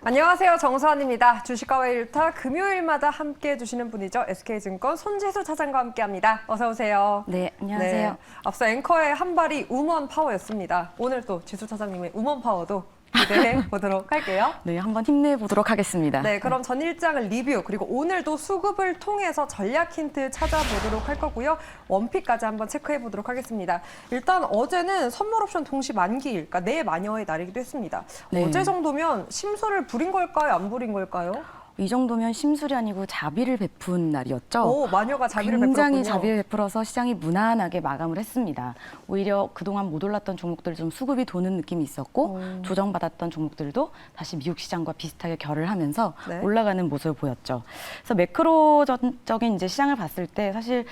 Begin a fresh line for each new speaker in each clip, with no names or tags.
안녕하세요. 정수환입니다. 주식과의 일타 금요일마다 함께해 주시는 분이죠. SK증권 손지수 차장과 함께합니다. 어서 오세요.
네, 안녕하세요.
네, 앞서 앵커의 한 발이 우먼 파워였습니다. 오늘 또 지수 차장님의 우먼 파워도 기대해 보도록 할게요.
네, 한번 힘내보도록 하겠습니다.
네, 그럼 전 일장을 리뷰 그리고 오늘도 수급을 통해서 전략 힌트 찾아보도록 할 거고요. 원픽까지 한번 체크해 보도록 하겠습니다. 일단 어제는 선물 옵션 동시 만기일, 그러니까 내 마녀의 날이기도 했습니다.
네.
어제 정도면 심술을 부린 걸까요? 안 부린 걸까요?
이 정도면 심술이 아니고 자비를 베푼 날이었죠.
오, 마녀가 자비를
굉장히
베풀었군요.
자비를 베풀어서 시장이 무난하게 마감을 했습니다. 오히려 그동안 못 올랐던 종목들 좀 수급이 도는 느낌이 있었고 조정받았던 종목들도 다시 미국 시장과 비슷하게 결을 하면서
네.
올라가는 모습을 보였죠. 그래서 매크로적인 이제 시장을 봤을 때 사실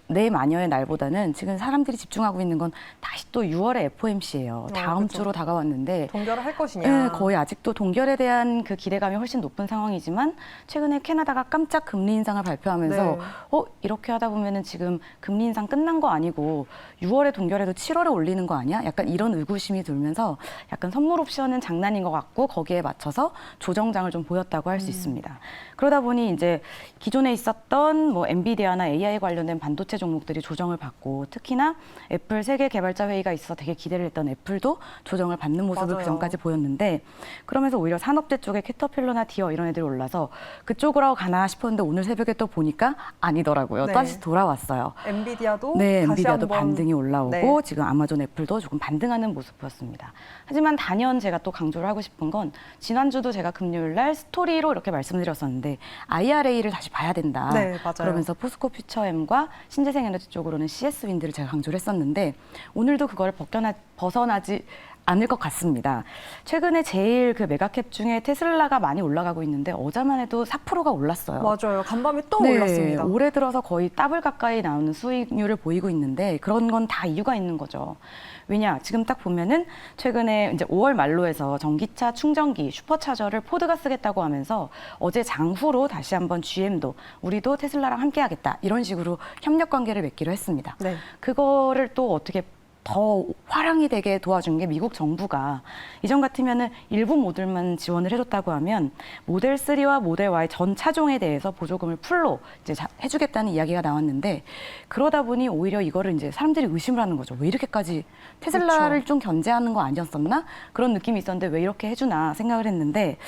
내 마녀의 날보다는 지금 사람들이 집중하고 있는 건 다시 또 6월의 FOMC예요. 다음
그렇죠.
주로 다가왔는데
동결을 할 것이냐.
네, 거의 아직도 동결에 대한 그 기대감이 훨씬 높은 상황이지만 최근에 캐나다가 깜짝 금리 인상을 발표하면서
네.
이렇게 하다 보면은 지금 금리 인상 끝난 거 아니고 6월에 동결해도 7월에 올리는 거 아니야? 약간 이런 의구심이 들면서 약간 선물 옵션은 장난인 것 같고 거기에 맞춰서 조정장을 좀 보였다고 할 수 있습니다. 그러다 보니 이제 기존에 있었던 뭐 엔비디아나 AI 관련된 반도체 종목들이 조정을 받고 특히나 애플 세계 개발자 회의가 있어서 되게 기대를 했던 애플도 조정을 받는 모습을
맞아요.
그전까지 보였는데 그러면서 오히려 산업재 쪽에 캐터필러나 디어 이런 애들이 올라서 그쪽으로 가나 싶었는데 오늘 새벽에 또 보니까 아니더라고요.
네.
다시 돌아왔어요.
엔비디아도
네,
다시
엔비디아도
한번
반등이 올라오고
네.
지금 아마존 애플도 조금 반등하는 모습 보였습니다. 하지만 단연 제가 또 강조를 하고 싶은 건 지난주도 제가 금요일 날 스토리로 이렇게 말씀드렸었는데 IRA를 다시 봐야 된다.
네, 맞아요.
그러면서 포스코 퓨처엠과 신재생 에너지 쪽으로는 CS 윈드를 제가 강조를 했었는데 오늘도 그걸 벗어나지 않을 것 같습니다. 최근에 제일 그 메가캡 중에 테슬라가 많이 올라가고 있는데 어제만 해도 4%가 올랐어요.
맞아요. 간밤에 또
네,
올랐습니다.
올해 들어서 거의 더블 가까이 나오는 수익률을 보이고 있는데 그런 건 다 이유가 있는 거죠. 왜냐, 지금 딱 보면은 최근에 이제 5월 말로 해서 전기차 충전기 슈퍼차저를 포드가 쓰겠다고 하면서 어제 장후로 다시 한번 GM도 우리도 테슬라랑 함께 하겠다 이런 식으로 협력 관계를 맺기로 했습니다.
네.
그거를 또 어떻게 더 화랑이 되게 도와준 게 미국 정부가 이전 같으면은 일부 모델만 지원을 해줬다고 하면 모델 3와 모델 Y 전 차종에 대해서 보조금을 풀로 이제 해주겠다는 이야기가 나왔는데 그러다 보니 오히려 이거를 이제 사람들이 의심을 하는 거죠. 왜 이렇게까지 테슬라를
그렇죠.
좀 견제하는 거 아니었었나 그런 느낌이 있었는데 왜 이렇게 해주나 생각을 했는데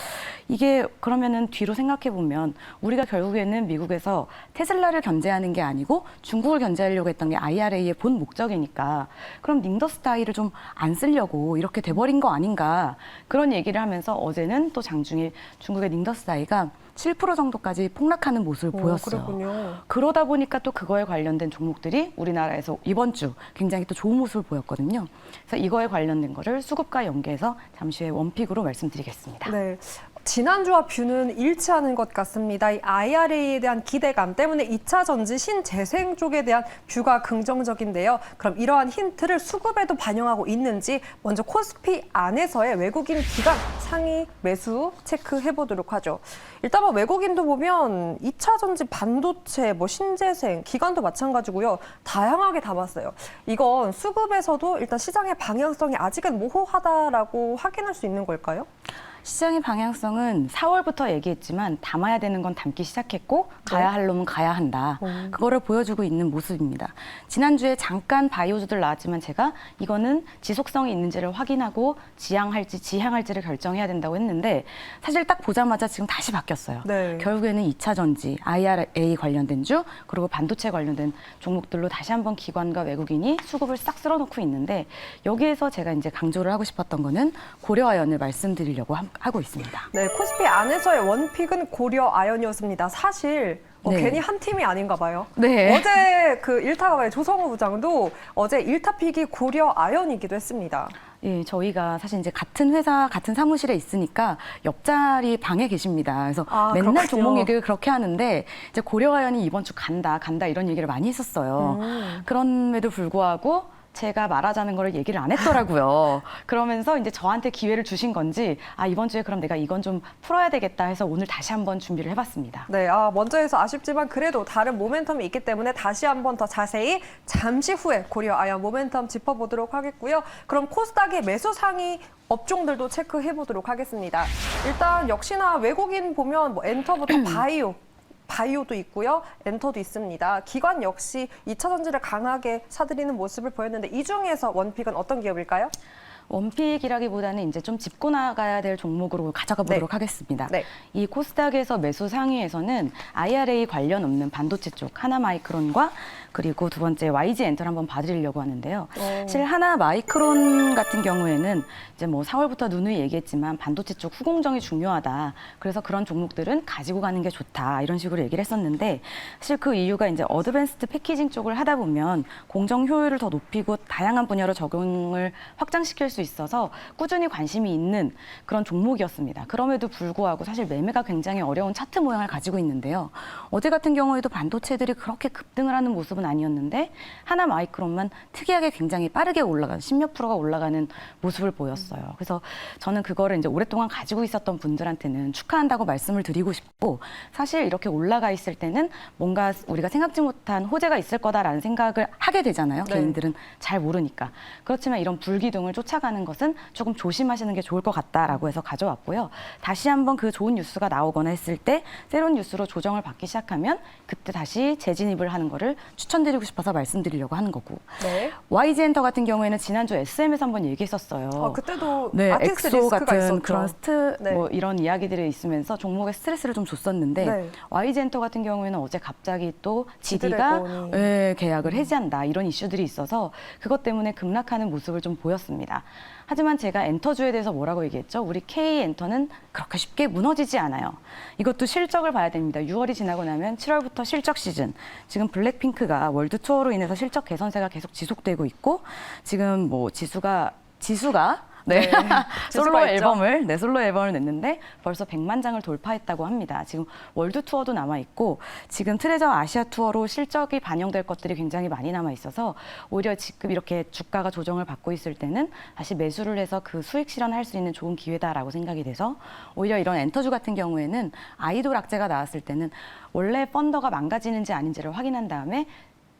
이게 그러면은 뒤로 생각해 보면 우리가 결국에는 미국에서 테슬라를 견제하는 게 아니고 중국을 견제하려고 했던 게 IRA의 본 목적이니까. 그럼 닝더 스타일을 좀 안 쓰려고 이렇게 돼버린 거 아닌가 그런 얘기를 하면서 어제는 또 장중에 중국의 닝더 스타일가 7% 정도까지 폭락하는 모습을 보였어요.
그렇군요.
그러다 보니까 또 그거에 관련된 종목들이 우리나라에서 이번 주 굉장히 또 좋은 모습을 보였거든요. 그래서 이거에 관련된 거를 수급과 연계해서 잠시 후에 원픽으로 말씀드리겠습니다.
네. 지난주와 뷰는 일치하는 것 같습니다. 이 IRA에 대한 기대감 때문에 2차 전지 신재생 쪽에 대한 뷰가 긍정적인데요. 그럼 이러한 힌트를 수급에도 반영하고 있는지 먼저 코스피 안에서의 외국인 기관 상위 매수 체크해 보도록 하죠. 일단 뭐 외국인도 보면 2차 전지 반도체, 뭐 신재생, 기관도 마찬가지고요. 다양하게 담았어요. 이건 수급에서도 일단 시장의 방향성이 아직은 모호하다라고 확인할 수 있는 걸까요?
시장의 방향성은 4월부터 얘기했지만 담아야 되는 건 담기 시작했고 가야 할 놈은 가야 한다. 그거를 보여주고 있는 모습입니다. 지난주에 잠깐 바이오주들 나왔지만 제가 이거는 지속성이 있는지를 확인하고 지향할지를 결정해야 된다고 했는데 사실 딱 보자마자 지금 다시 바뀌었어요.
네.
결국에는 2차 전지, IRA 관련된 주 그리고 반도체 관련된 종목들로 다시 한번 기관과 외국인이 수급을 싹 쓸어놓고 있는데 여기에서 제가 이제 강조를 하고 싶었던 거는 고려아연을 말씀드리려고 하고 있습니다.
네, 코스피 안에서의 원픽은 고려 아연이었습니다. 사실
네.
괜히 한 팀이 아닌가 봐요.
네.
어제 그 일타가의 조성우 부장도 어제 일타 픽이 고려 아연이기도 했습니다.
예, 저희가 사실 이제 같은 회사, 같은 사무실에 있으니까 옆자리 방에 계십니다. 그래서 맨날
그렇군요.
종목 얘기를 그렇게 하는데 이제 고려아연이 이번 주 간다 이런 얘기를 많이 했었어요. 그럼에도 불구하고 제가 말하자는 거를 얘기를 안 했더라고요. 그러면서 이제 저한테 기회를 주신 건지 이번 주에 그럼 내가 이건 좀 풀어야 되겠다 해서 오늘 다시 한번 준비를 해봤습니다.
네, 먼저 해서 아쉽지만 그래도 다른 모멘텀이 있기 때문에 다시 한번 더 자세히 잠시 후에 고려 아이언 모멘텀 짚어보도록 하겠고요. 그럼 코스닥의 매수 상위 업종들도 체크해 보도록 하겠습니다. 일단 역시나 외국인 보면 뭐 엔터부터 바이오도 있고요. 엔터도 있습니다. 기관 역시 2차 전지를 강하게 사들이는 모습을 보였는데 이 중에서 원픽은 어떤 기업일까요?
원픽이라기보다는 이제 좀 짚고 나가야 될 종목으로 가져가 보도록 하겠습니다.
네.
이 코스닥에서 매수 상위에서는 IRA 관련 없는 반도체 쪽 하나마이크론과 그리고 두 번째 YG 엔터를 한번 봐드리려고 하는데요. 사실 하나마이크론 같은 경우에는 이제 뭐 4월부터 누누이 얘기했지만 반도체 쪽 후공정이 중요하다. 그래서 그런 종목들은 가지고 가는 게 좋다. 이런 식으로 얘기를 했었는데 사실 그 이유가 이제 어드밴스드 패키징 쪽을 하다 보면 공정 효율을 더 높이고 다양한 분야로 적용을 확장시킬 수 있어서 꾸준히 관심이 있는 그런 종목이었습니다. 그럼에도 불구하고 사실 매매가 굉장히 어려운 차트 모양을 가지고 있는데요. 어제 같은 경우에도 반도체들이 그렇게 급등을 하는 모습은 아니었는데 하나마이크론만 특이하게 굉장히 빠르게 올라가는 10몇 %가 올라가는 모습을 보였어요. 그래서 저는 그거를 이제 오랫동안 가지고 있었던 분들한테는 축하한다고 말씀을 드리고 싶고 사실 이렇게 올라가 있을 때는 뭔가 우리가 생각지 못한 호재가 있을 거다라는 생각을 하게 되잖아요.
네.
개인들은 잘 모르니까. 그렇지만 이런 불기둥을 쫓아가는 것은 조금 조심하시는 게 좋을 것 같다라고 해서 가져왔고요. 다시 한번 그 좋은 뉴스가 나오거나 했을 때 새로운 뉴스로 조정을 받기 시작하면 그때 다시 재진입을 하는 거를 추천드리고 싶어서 말씀드리려고 하는 거고.
네.
YG 엔터 같은 경우에는 지난주 SM에서 한번 얘기했었어요.
그때도
네,
아티스트
엑소
리스크가
같은
있었죠.
그런
네.
뭐 이런 이야기들이 있으면서 종목에 스트레스를 좀 줬었는데
네.
YG 엔터 같은 경우에는 어제 갑자기 또 GD가
지드래곤이.
계약을 해지한다 이런 이슈들이 있어서 그것 때문에 급락하는 모습을 좀 보였습니다. 하지만 제가 엔터주에 대해서 뭐라고 얘기했죠? 우리 K 엔터는 그렇게 쉽게 무너지지 않아요. 이것도 실적을 봐야 됩니다. 6월이 지나고 나면 7월부터 실적 시즌. 지금 블랙핑크가 월드 투어로 인해서 실적 개선세가 계속 지속되고 있고 지금 뭐 지수가
네.
솔로
지수가 있죠.
솔로 앨범을 냈는데 벌써 100만 장을 돌파했다고 합니다. 지금 월드 투어도 남아 있고 지금 트레저 아시아 투어로 실적이 반영될 것들이 굉장히 많이 남아 있어서 오히려 지금 이렇게 주가가 조정을 받고 있을 때는 다시 매수를 해서 그 수익 실현할 수 있는 좋은 기회다라고 생각이 돼서 오히려 이런 엔터주 같은 경우에는 아이돌 악재가 나왔을 때는 원래 펀더가 망가지는지 아닌지를 확인한 다음에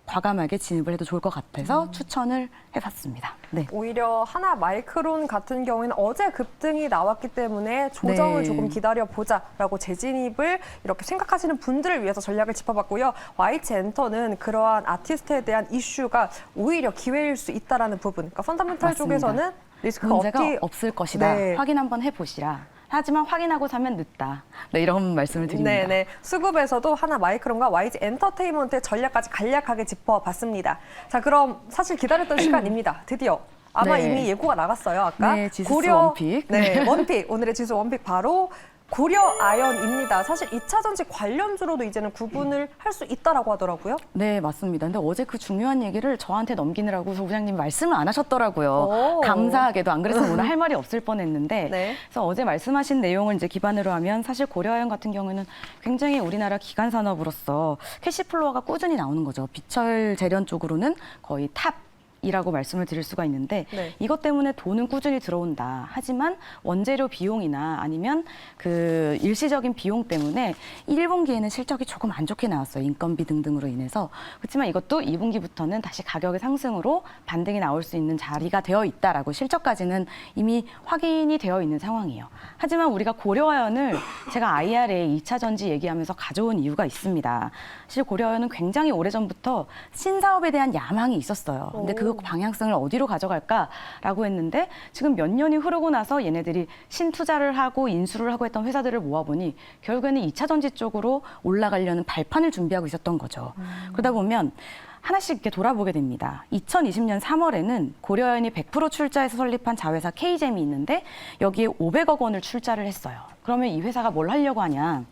과감하게 진입을 해도 좋을 것 같아서 추천을 해봤습니다. 네.
오히려 하나마이크론 같은 경우에는 어제 급등이 나왔기 때문에 조정을
네.
조금 기다려보자라고 재진입을 이렇게 생각하시는 분들을 위해서 전략을 짚어봤고요. YG 엔터는 그러한 아티스트에 대한 이슈가 오히려 기회일 수 있다는 부분. 그러니까 펀더멘탈
맞습니다.
쪽에서는 리스크가
문제가 없을 것이다.
네.
확인 한번 해보시라. 하지만 확인하고 사면 늦다. 네, 이런 말씀을 드립니다.
네네. 수급에서도 하나마이크론과 YG 엔터테인먼트의 전략까지 간략하게 짚어봤습니다. 자, 그럼 사실 기다렸던 시간입니다. 드디어. 아마
네.
이미 예고가 나갔어요, 아까.
네, 지수 원픽.
네, 원픽. 오늘의 지수 원픽 바로 고려 아연입니다. 사실 2차 전지 관련주로도 이제는 구분을 할 수 있다라고 하더라고요.
네, 맞습니다. 근데 어제 그 중요한 얘기를 저한테 넘기느라고 소부장님 말씀을 안 하셨더라고요.
오.
감사하게도 안 그랬으면 오늘 할 말이 없을 뻔했는데
네.
그래서 어제 말씀하신 내용을 이제 기반으로 하면 사실 고려아연 같은 경우는 굉장히 우리나라 기간 산업으로서 캐시플로어가 꾸준히 나오는 거죠. 비철 재련 쪽으로는 거의 탑 이라고 말씀을 드릴 수가 있는데
네.
이것 때문에 돈은 꾸준히 들어온다. 하지만 원재료 비용이나 아니면 그 일시적인 비용 때문에 1분기에는 실적이 조금 안 좋게 나왔어요. 인건비 등등으로 인해서. 그렇지만 이것도 2분기부터는 다시 가격의 상승으로 반등이 나올 수 있는 자리가 되어 있다라고 실적까지는 이미 확인이 되어 있는 상황이에요. 하지만 우리가 고려아연을 제가 IRA 2차 전지 얘기하면서 가져온 이유가 있습니다. 사실 고려아연은 굉장히 오래전부터 신사업에 대한 야망이 있었어요. 근데 그 방향성을 어디로 가져갈까라고 했는데 지금 몇 년이 흐르고 나서 얘네들이 신투자를 하고 인수를 하고 했던 회사들을 모아보니 결국에는 2차 전지 쪽으로 올라가려는 발판을 준비하고 있었던 거죠. 그러다 보면 하나씩 이렇게 돌아보게 됩니다. 2020년 3월에는 고려아연이 100% 출자해서 설립한 자회사 K잼이 있는데 여기에 500억 원을 출자를 했어요. 그러면 이 회사가 뭘 하려고 하냐?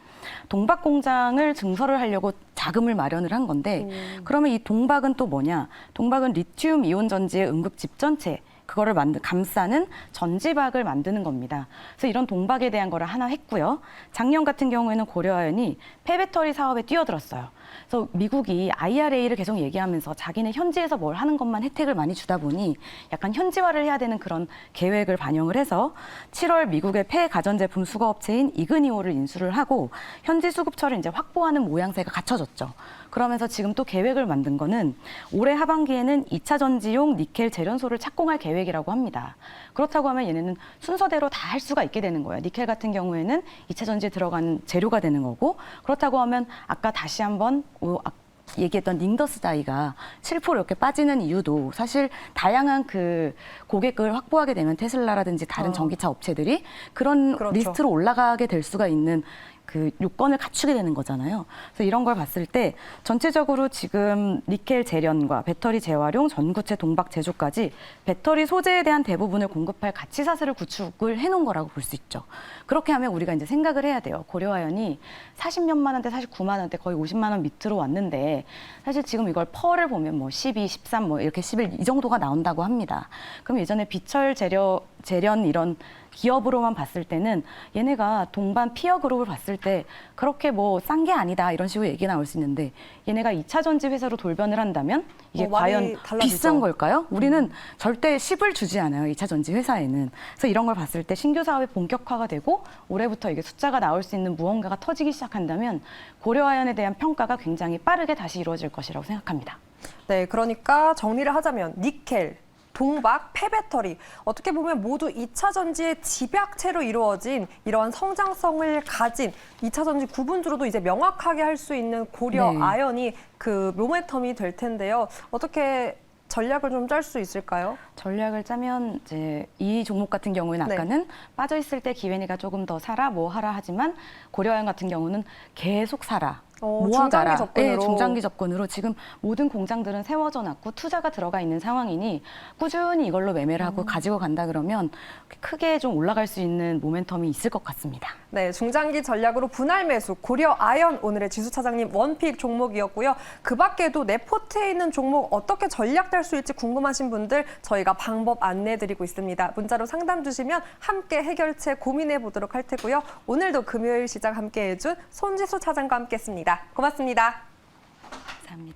동박 공장을 증설을 하려고 자금을 마련을 한 건데 그러면 이 동박은 또 뭐냐? 동박은 리튬 이온 전지의 응급 집전체 그거를 감싸는 전지박을 만드는 겁니다. 그래서 이런 동박에 대한 거를 하나 했고요. 작년 같은 경우에는 고려아연이 폐배터리 사업에 뛰어들었어요. 그래서 미국이 IRA를 계속 얘기하면서 자기네 현지에서 뭘 하는 것만 혜택을 많이 주다 보니 약간 현지화를 해야 되는 그런 계획을 반영을 해서 7월 미국의 폐가전제품 수거업체인 이그니오를 인수를 하고 현지 수급처를 이제 확보하는 모양새가 갖춰졌죠. 그러면서 지금 또 계획을 만든 거는 올해 하반기에는 2차 전지용 니켈 재련소를 착공할 계획이라고 합니다. 그렇다고 하면 얘네는 순서대로 다 할 수가 있게 되는 거예요. 니켈 같은 경우에는 2차 전지에 들어간 재료가 되는 거고, 그렇다고 하면 아까 다시 한번 얘기했던 링더스 다이가 7% 이렇게 빠지는 이유도 사실 다양한 그 고객을 확보하게 되면 테슬라라든지 다른 전기차 업체들이 그런
그렇죠.
리스트로 올라가게 될 수가 있는 그 요건을 갖추게 되는 거잖아요. 그래서 이런 걸 봤을 때 전체적으로 지금 니켈 재련과 배터리 재활용, 전구체 동박 제조까지 배터리 소재에 대한 대부분을 공급할 가치 사슬을 구축을 해놓은 거라고 볼 수 있죠. 그렇게 하면 우리가 이제 생각을 해야 돼요. 고려아연이 40몇만 원대, 49만 원대, 거의 50만 원 밑으로 왔는데 사실 지금 이걸 펄을 보면 뭐 12, 13, 뭐 이렇게 11 이 정도가 나온다고 합니다. 그럼 예전에 비철 재련 이런 기업으로만 봤을 때는 얘네가 동반 피어 그룹을 봤을 때 그렇게 뭐 싼 게 아니다 이런 식으로 얘기 나올 수 있는데 얘네가 2차 전지 회사로 돌변을 한다면 이게
많이
과연
달라지죠.
비싼 걸까요? 우리는 절대 10을 주지 않아요. 2차 전지 회사에는. 그래서 이런 걸 봤을 때 신규 사업이 본격화가 되고 올해부터 이게 숫자가 나올 수 있는 무언가가 터지기 시작한다면 고려아연에 대한 평가가 굉장히 빠르게 다시 이루어질 것이라고 생각합니다.
네, 그러니까 정리를 하자면 니켈, 동박, 폐배터리 어떻게 보면 모두 2차 전지의 집약체로 이루어진 이러한 성장성을 가진 2차 전지 구분주로도 이제 명확하게 할 수 있는 고려
네.
아연이 그 모멘텀이 될 텐데요. 어떻게 전략을 좀 짤 수 있을까요?
전략을 짜면 이제 이 종목 같은 경우에는
네.
아까는 빠져 있을 때 기회니까 조금 더 사라 뭐 하라 하지만 고려아연 같은 경우는 계속 사라. 모아가라.
중장기 접근으로.
네, 중장기 접근으로 지금 모든 공장들은 세워져 놨고 투자가 들어가 있는 상황이니 꾸준히 이걸로 매매를 하고 가지고 간다 그러면 크게 좀 올라갈 수 있는 모멘텀이 있을 것 같습니다.
네, 중장기 전략으로 분할 매수, 고려 아연 오늘의 지수 차장님 원픽 종목이었고요. 그 밖에도 내 포트에 있는 종목 어떻게 전략 짤 수 있을지 궁금하신 분들 저희가 방법 안내드리고 있습니다. 문자로 상담 주시면 함께 해결책 고민해 보도록 할 테고요. 오늘도 금요일 시장 함께 해준 손지수 차장과 함께했습니다. 고맙습니다.
감사합니다.